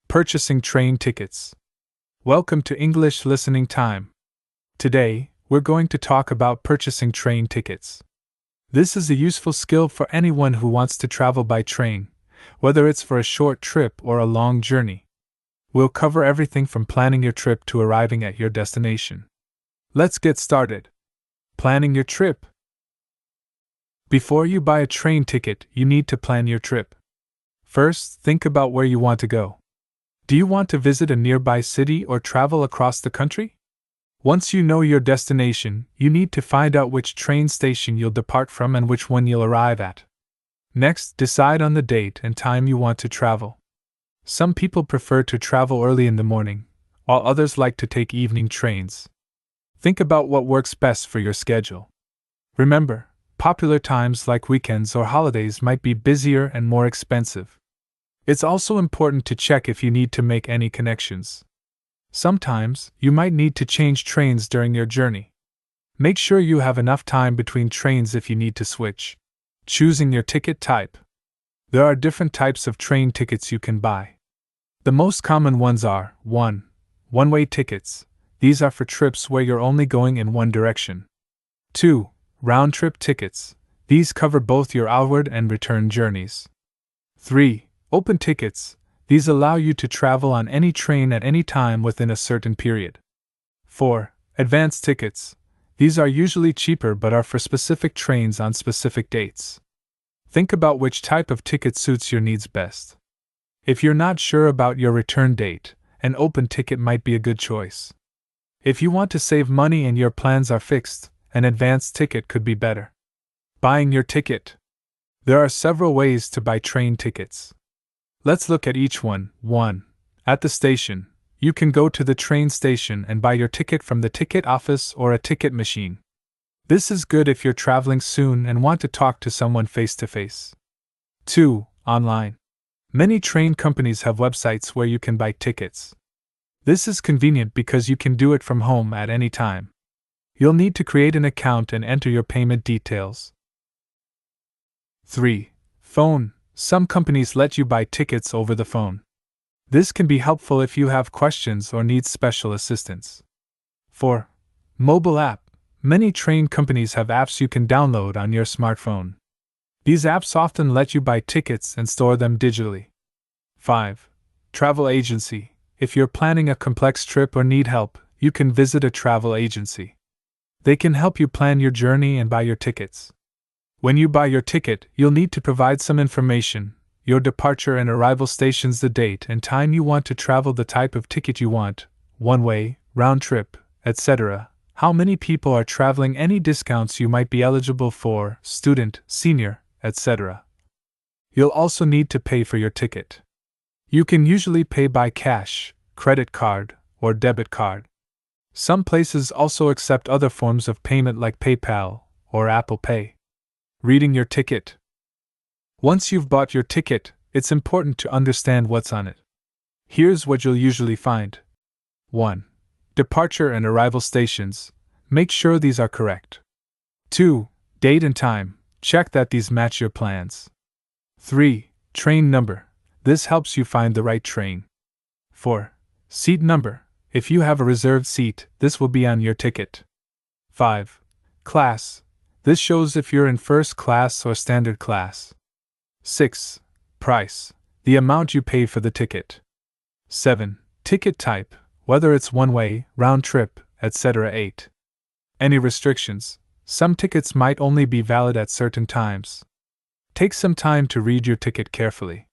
Purchasing train tickets. Welcome to English Listening Time. Today, we're going to talk about purchasing train tickets. This is a useful skill for anyone who wants to travel by train, whether it's for a short trip or a long journey. We'll cover everything from planning your trip to arriving at your destination. Let's get started. Planning your trip. Before you buy a train ticket, you need to plan your trip. First, think about where you want to go. Do you want to visit a nearby city or travel across the country? Once you know your destination, you need to find out which train station you'll depart from and which one you'll arrive at. Next, decide on the date and time you want to travel. Some people prefer to travel early in the morning, while others like to take evening trains. Think about what works best for your schedule. Remember, popular times like weekends or holidays might be busier and more expensive. It's also important to check if you need to make any connections. Sometimes, you might need to change trains during your journey. Make sure you have enough time between trains if you need to switch. Choosing your ticket type. There are different types of train tickets you can buy. The most common ones are 1. One-way tickets. These are for trips where you're only going in one direction. 2. Round-trip tickets. These cover both your outward and return journeys. 3. Open tickets. These allow you to travel on any train at any time within a certain period. 4. Advance tickets. These are usually cheaper but are for specific trains on specific dates. Think about which type of ticket suits your needs best. If you're not sure about your return date, an open ticket might be a good choice. If you want to save money and your plans are fixed, an advance ticket could be better. Buying your ticket. There are several ways to buy train tickets. Let's look at each one. 1. At the station. You can go to the train station and buy your ticket from the ticket office or a ticket machine. This is good if you're traveling soon and want to talk to someone face to face. 2. Online. Many train companies have websites where you can buy tickets. This is convenient because you can do it from home at any time. You'll need to create an account and enter your payment details. 3. Phone. Some companies let you buy tickets over the phone. This can be helpful if you have questions or need special assistance. 4. Mobile app. Many train companies have apps you can download on your smartphone. These apps often let you buy tickets and store them digitally. 5. Travel agency. If you're planning a complex trip or need help, you can visit a travel agency. They can help you plan your journey and buy your tickets. When you buy your ticket, you'll need to provide some information: your departure and arrival stations, the date and time you want to travel, the type of ticket you want, one-way, round trip, etc., how many people are traveling, any discounts you might be eligible for, student, senior, etc. You'll also need to pay for your ticket. You can usually pay by cash, credit card, or debit card. Some places also accept other forms of payment like PayPal or Apple Pay. Reading your ticket. Once you've bought your ticket, it's important to understand what's on it. Here's what you'll usually find. 1. Departure and arrival stations. Make sure these are correct. 2. Date and time. Check that these match your plans. 3. Train number. This helps you find the right train. 4. Seat number. If you have a reserved seat, this will be on your ticket. 5. Class. This shows if you're in first class or standard class. 6. Price. The amount you pay for the ticket. 7. Ticket type, whether it's one-way, round trip, etc. 8. Any restrictions. Some tickets might only be valid at certain times. Take some time to read your ticket carefully.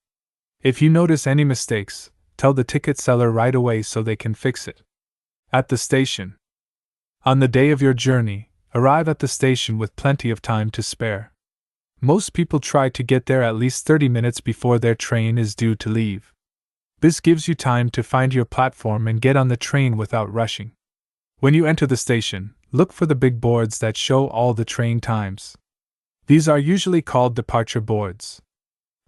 If you notice any mistakes, tell the ticket seller right away so they can fix it. At the station. On the day of your journey, arrive at the station with plenty of time to spare. Most people try to get there at least 30 minutes before their train is due to leave. This gives you time to find your platform and get on the train without rushing. When you enter the station, look for the big boards that show all the train times. These are usually called departure boards.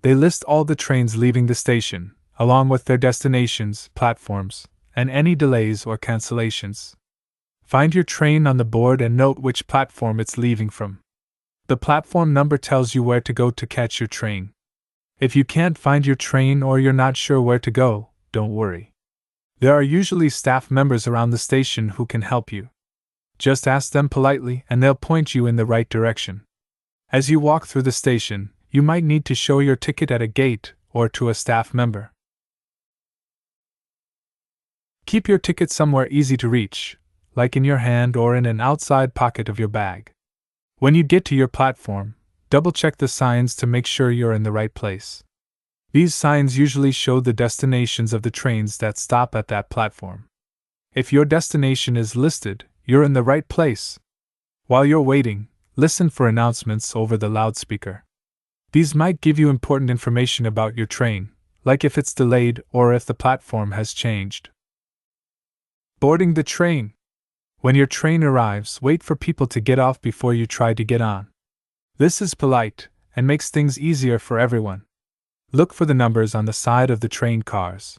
They list all the trains leaving the station, along with their destinations, platforms, and any delays or cancellations. Find your train on the board and note which platform it's leaving from. The platform number tells you where to go to catch your train. If you can't find your train or you're not sure where to go, don't worry. There are usually staff members around the station who can help you. Just ask them politely and they'll point you in the right direction. As you walk through the station, you might need to show your ticket at a gate or to a staff member. Keep your ticket somewhere easy to reach, like in your hand or in an outside pocket of your bag. When you get to your platform, double-check the signs to make sure you're in the right place. These signs usually show the destinations of the trains that stop at that platform. If your destination is listed, you're in the right place. While you're waiting, listen for announcements over the loudspeaker. These might give you important information about your train, like if it's delayed or if the platform has changed. Boarding the train. When your train arrives, wait for people to get off before you try to get on. This is polite and makes things easier for everyone. Look for the numbers on the side of the train cars.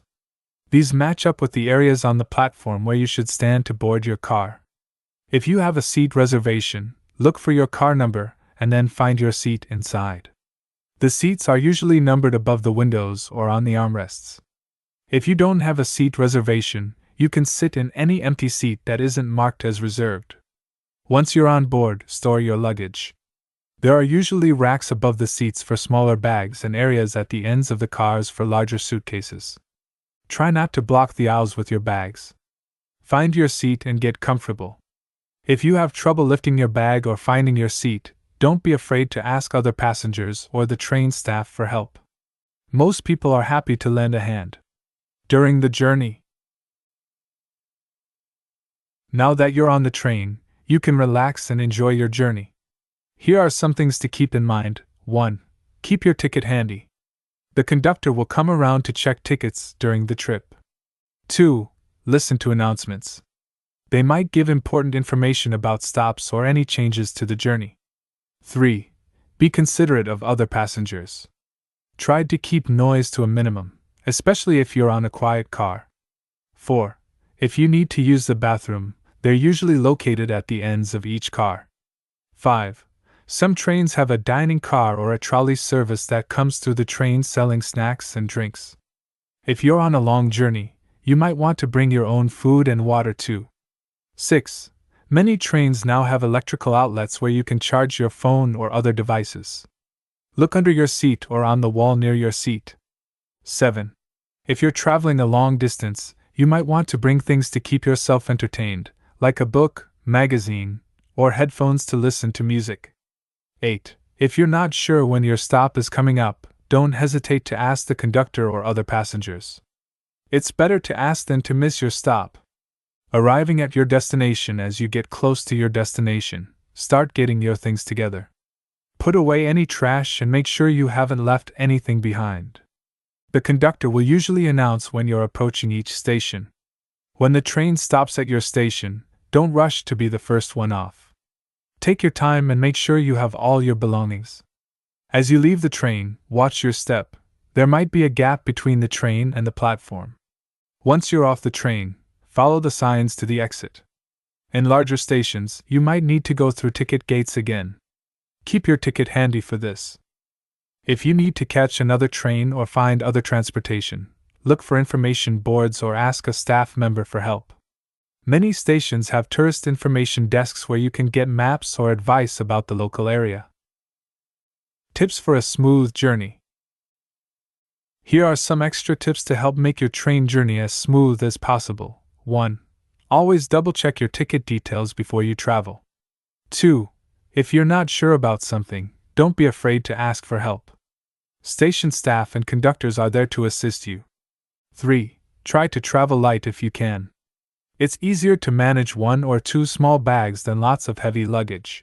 These match up with the areas on the platform where you should stand to board your car. If you have a seat reservation, look for your car number and then find your seat inside. The seats are usually numbered above the windows or on the armrests. If you don't have a seat reservation, you can sit in any empty seat that isn't marked as reserved. Once you're on board, store your luggage. There are usually racks above the seats for smaller bags and areas at the ends of the cars for larger suitcases. Try not to block the aisles with your bags. Find your seat and get comfortable. If you have trouble lifting your bag or finding your seat, don't be afraid to ask other passengers or the train staff for help. Most people are happy to lend a hand. During the journey. Now that you're on the train, you can relax and enjoy your journey. Here are some things to keep in mind. 1. Keep your ticket handy. The conductor will come around to check tickets during the trip. 2. Listen to announcements. They might give important information about stops or any changes to the journey. 3. Be considerate of other passengers. Try to keep noise to a minimum, especially if you're on a quiet car. 4. If you need to use the bathroom, they're usually located at the ends of each car. 5. Some trains have a dining car or a trolley service that comes through the train selling snacks and drinks. If you're on a long journey, you might want to bring your own food and water too. 6. Many trains now have electrical outlets where you can charge your phone or other devices. Look under your seat or on the wall near your seat. 7. If you're traveling a long distance, you might want to bring things to keep yourself entertained, like a book, magazine, or headphones to listen to music. 8. If you're not sure when your stop is coming up, don't hesitate to ask the conductor or other passengers. It's better to ask than to miss your stop. Arriving at your destination. As you get close to your destination, start getting your things together. Put away any trash and make sure you haven't left anything behind. The conductor will usually announce when you're approaching each station. When the train stops at your station, don't rush to be the first one off. Take your time and make sure you have all your belongings. As you leave the train, watch your step. There might be a gap between the train and the platform. Once you're off the train, follow the signs to the exit. In larger stations, you might need to go through ticket gates again. Keep your ticket handy for this. If you need to catch another train or find other transportation, look for information boards or ask a staff member for help. Many stations have tourist information desks where you can get maps or advice about the local area. Tips for a smooth journey. Here are some extra tips to help make your train journey as smooth as possible. 1. Always double-check your ticket details before you travel. 2. If you're not sure about something, don't be afraid to ask for help. Station staff and conductors are there to assist you. 3. Try to travel light if you can. It's easier to manage 1 or 2 small bags than lots of heavy luggage.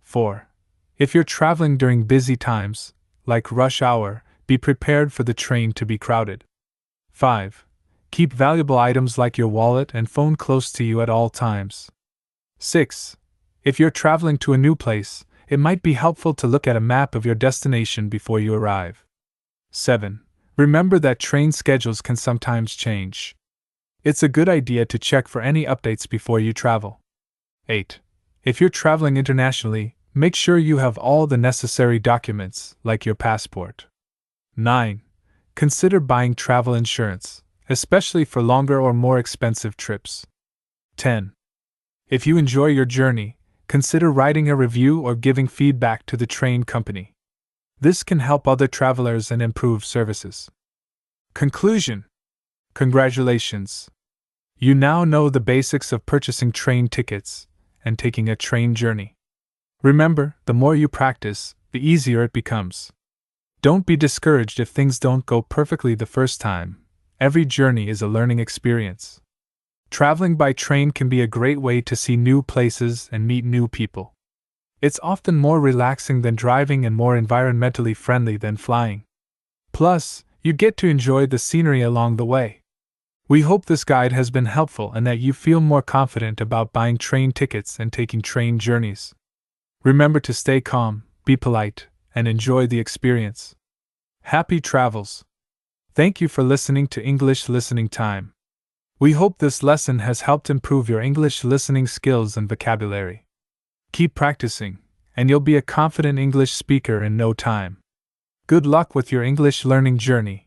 4. If you're traveling during busy times, like rush hour, be prepared for the train to be crowded. 5. Keep valuable items like your wallet and phone close to you at all times. 6. If you're traveling to a new place, it might be helpful to look at a map of your destination before you arrive. 7. Remember that train schedules can sometimes change. It's a good idea to check for any updates before you travel. 8. If you're traveling internationally, make sure you have all the necessary documents, like your passport. 9. Consider buying travel insurance, especially for longer or more expensive trips. 10. If you enjoy your journey, consider writing a review or giving feedback to the train company. This can help other travelers and improve services. Conclusion. Congratulations! You now know the basics of purchasing train tickets and taking a train journey. Remember, the more you practice, the easier it becomes. Don't be discouraged if things don't go perfectly the first time. Every journey is a learning experience. Traveling by train can be a great way to see new places and meet new people. It's often more relaxing than driving and more environmentally friendly than flying. Plus, you get to enjoy the scenery along the way. We hope this guide has been helpful and that you feel more confident about buying train tickets and taking train journeys. Remember to stay calm, be polite, and enjoy the experience. Happy travels! Thank you for listening to English Listening Time. We hope this lesson has helped improve your English listening skills and vocabulary. Keep practicing, and you'll be a confident English speaker in no time. Good luck with your English learning journey.